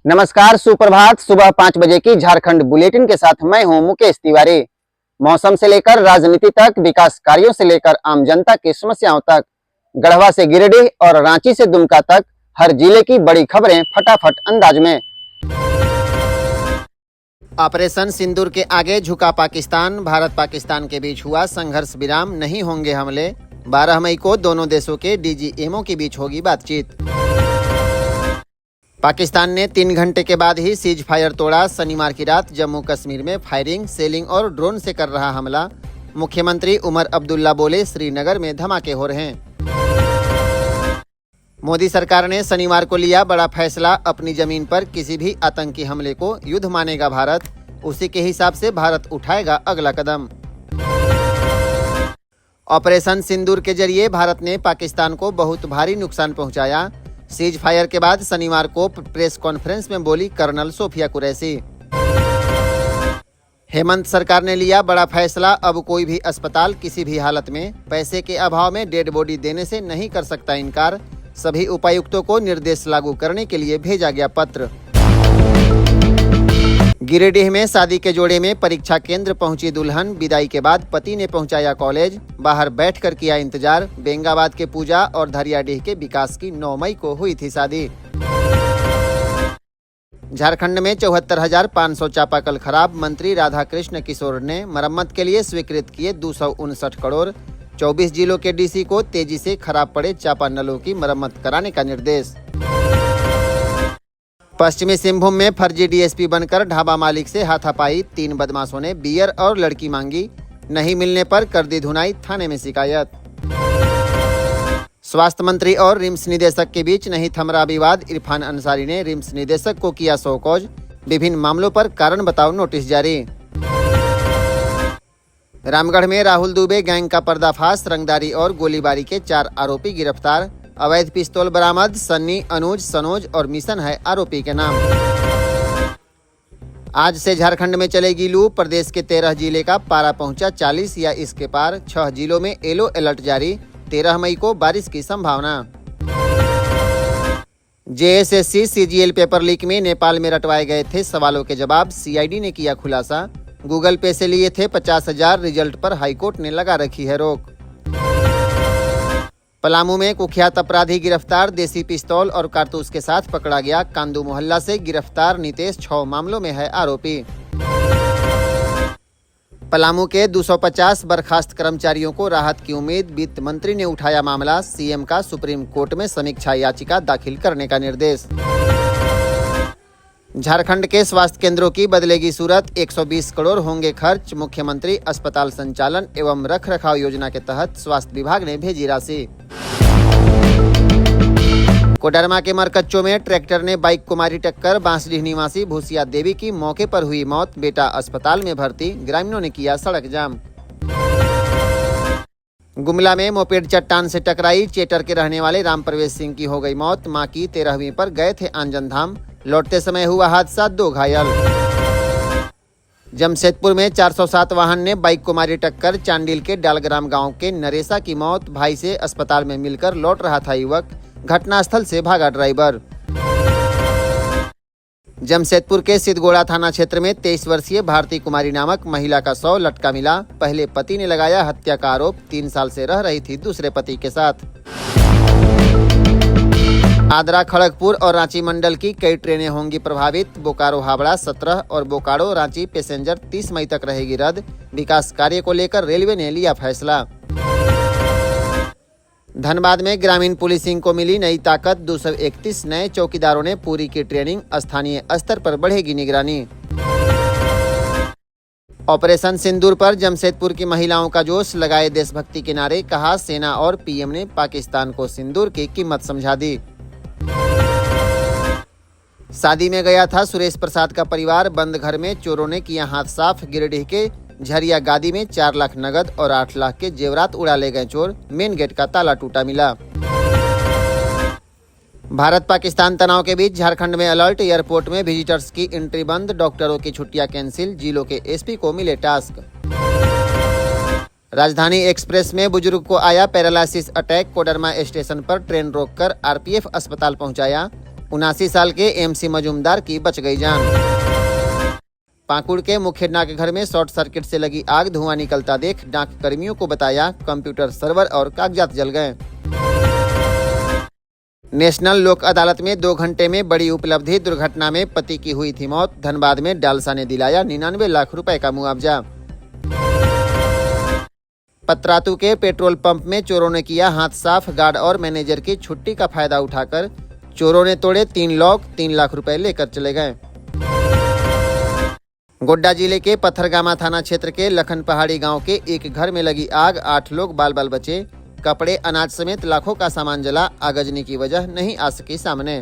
नमस्कार, सुप्रभात। सुबह 5 बजे की झारखंड बुलेटिन के साथ मैं हूं मुकेश तिवारी। मौसम से लेकर राजनीति तक, विकास कार्यों से लेकर आम जनता की समस्याओं तक, गढ़वा से गिरिडीह और रांची से दुमका तक हर जिले की बड़ी खबरें फटाफट अंदाज में। ऑपरेशन सिंदूर के आगे झुका पाकिस्तान। भारत पाकिस्तान के बीच हुआ संघर्ष विराम, नहीं होंगे हमले। 12 मई को दोनों देशों के डीजीएमओ के बीच होगी बातचीत। पाकिस्तान ने 3 घंटे के बाद ही सीज फायर तोड़ा। शनिवार की रात जम्मू कश्मीर में फायरिंग, सेलिंग और ड्रोन से कर रहा हमला। मुख्यमंत्री उमर अब्दुल्ला बोले, श्रीनगर में धमाके हो रहे हैं। मोदी सरकार ने शनिवार को लिया बड़ा फैसला। अपनी जमीन पर किसी भी आतंकी हमले को युद्ध मानेगा भारत। उसी के हिसाब से भारत उठाएगा अगला कदम। ऑपरेशन सिंदूर के जरिए भारत ने पाकिस्तान को बहुत भारी नुकसान पहुंचाया। सीज फायर के बाद शनिवार को प्रेस कॉन्फ्रेंस में बोली कर्नल सोफिया कुरैशी। हेमंत सरकार ने लिया बड़ा फैसला। अब कोई भी अस्पताल किसी भी हालत में पैसे के अभाव में डेड बॉडी देने से नहीं कर सकता इनकार। सभी उपायुक्तों को निर्देश लागू करने के लिए भेजा गया पत्र। गिरिडीह में शादी के जोड़े में परीक्षा केंद्र पहुंची दुल्हन। विदाई के बाद पति ने पहुंचाया कॉलेज। बाहर बैठकर किया इंतजार। बेंगाबाद के पूजा और धरियाडीह के विकास की 9 मई को हुई थी शादी। झारखंड में 74,500 चापाकल खराब। मंत्री राधा कृष्ण किशोर ने मरम्मत के लिए स्वीकृत किए 259 करोड़। 24 जिलों के डीसी को तेजी से खराब पड़े चापा नलों की मरम्मत कराने का निर्देश। पश्चिमी सिंहभूम में फर्जी डीएसपी बनकर ढाबा मालिक से हाथापाई। 3 बदमाशों ने बियर और लड़की मांगी। नहीं मिलने पर कर दी धुनाई, थाने में शिकायत। स्वास्थ्य मंत्री और रिम्स निदेशक के बीच नहीं थम रहा विवाद। इरफान अंसारी ने रिम्स निदेशक को किया शोकॉज। विभिन्न मामलों पर कारण बताओ नोटिस जारी। रामगढ़ में राहुल दुबे गैंग का पर्दाफाश। रंगदारी और गोलीबारी के 4 आरोपी गिरफ्तार। अवैध पिस्तौल बरामद। सन्नी, अनुज, सनोज और मिशन है आरोपी के नाम। आज से झारखंड में चलेगी लू। प्रदेश के 13 जिले का पारा पहुंचा 40 या इसके पार। 6 जिलों में येलो अलर्ट जारी। 13 मई को बारिश की संभावना। जेएसएससी सीजीएल पेपर लीक में नेपाल में रटवाए गए थे सवालों के जवाब। सीआईडी ने किया खुलासा। गूगल पे से लिए थे 50,000। रिजल्ट पर हाईकोर्ट ने लगा रखी है रोक। पलामू में कुख्यात अपराधी गिरफ्तार। देसी पिस्तौल और कारतूस के साथ पकड़ा गया। कांदू मोहल्ला से गिरफ्तार नितेश 6 मामलों में है आरोपी। पलामू के 250 बर्खास्त कर्मचारियों को राहत की उम्मीद। वित्त मंत्री ने उठाया मामला। सीएम का सुप्रीम कोर्ट में समीक्षा याचिका दाखिल करने का निर्देश। झारखंड के स्वास्थ्य केंद्रों की बदलेगी सूरत। 120 करोड़ होंगे खर्च। मुख्यमंत्री अस्पताल संचालन एवं रखरखाव योजना के तहत स्वास्थ्य विभाग ने भेजी राशि। कोडरमा के मरकच्चों में ट्रैक्टर ने बाइक को मारी टक्कर। बांसडीह निवासी भूसिया देवी की मौके पर हुई मौत। बेटा अस्पताल में भर्ती। ग्रामीणों ने किया सड़क जाम। गुमला में मोपेड चट्टान से टकराई। चेटर के रहने वाले राम प्रवेश सिंह की हो गई मौत। मां की 13वीं पर गए थे आंजन धाम। लौटते समय हुआ हादसा, 2 घायल। जमशेदपुर में 407 वाहन ने बाइक को मारी टक्कर। चांडिल के डालग्राम गांव के नरेसा की मौत। भाई से अस्पताल में मिलकर लौट रहा था युवक। घटनास्थल से भागा ड्राइवर। जमशेदपुर के सिद्धगोड़ा थाना क्षेत्र में 23 वर्षीय भारती कुमारी नामक महिला का शव लटका मिला। पहले पति ने लगाया हत्या का आरोप। 3 साल से रह रही थी दूसरे पति के साथ। आद्रा, खड़गपुर और रांची मंडल की कई ट्रेनें होंगी प्रभावित। बोकारो हावड़ा 17 और बोकारो रांची पैसेंजर 30 मई तक रहेगी रद्द। विकास कार्य को लेकर रेलवे ने लिया फैसला। धनबाद में ग्रामीण पुलिसिंग को मिली नई ताकत। 231 नए चौकीदारों ने पूरी की ट्रेनिंग। स्थानीय स्तर पर बढ़ेगी निगरानी। ऑपरेशन सिंदूर पर जमशेदपुर की महिलाओं का जोश। लगाए देशभक्ति के नारे। कहा, सेना और पीएम ने पाकिस्तान को सिंदूर की कीमत समझा दी। शादी में गया था सुरेश प्रसाद का परिवार। बंद घर में चोरों ने किया हाथ साफ। गिरिडीह के झरिया गादी में 4 लाख नगद और 8 लाख के जेवरात उड़ा ले गए चोर। मेन गेट का ताला टूटा मिला। भारत पाकिस्तान तनाव के बीच झारखंड में अलर्ट। एयरपोर्ट में विजिटर्स की एंट्री बंद। डॉक्टरों की छुट्टियां कैंसिल। जिलों के एसपी को मिले टास्क। राजधानी एक्सप्रेस में बुजुर्ग को आया पैरालिसिस अटैक। कोडरमा स्टेशन पर ट्रेन रोककर आरपीएफ अस्पताल पहुंचाया। 79 साल के एमसी मजूमदार की बच गई जान। पाकुड़ के मुखेड़ना के घर में शॉर्ट सर्किट से लगी आग, धुआं निकलता देख डाक कर्मियों को बताया, कंप्यूटर सर्वर और कागजात जल गए। नेशनल लोक अदालत में 2 घंटे में बड़ी उपलब्धि, दुर्घटना में पति की हुई थी मौत। धनबाद में डालसा ने दिलाया 99 लाख रुपए का मुआवजा। पतरातू के पेट्रोल पंप में चोरों ने किया हाथ साफ, गार्ड और मैनेजर की छुट्टी का फायदा उठाकर चोरों ने तोड़े 3 लॉक, 3 लाख रुपए लेकर चले गए। गोड्डा जिले के पत्थरगामा थाना क्षेत्र के लखन पहाड़ी गांव के एक घर में लगी आग, 8 लोग बाल बाल बचे। कपड़े, अनाज समेत लाखों का सामान जला, आगजनी की वजह नहीं आ सकी सामने।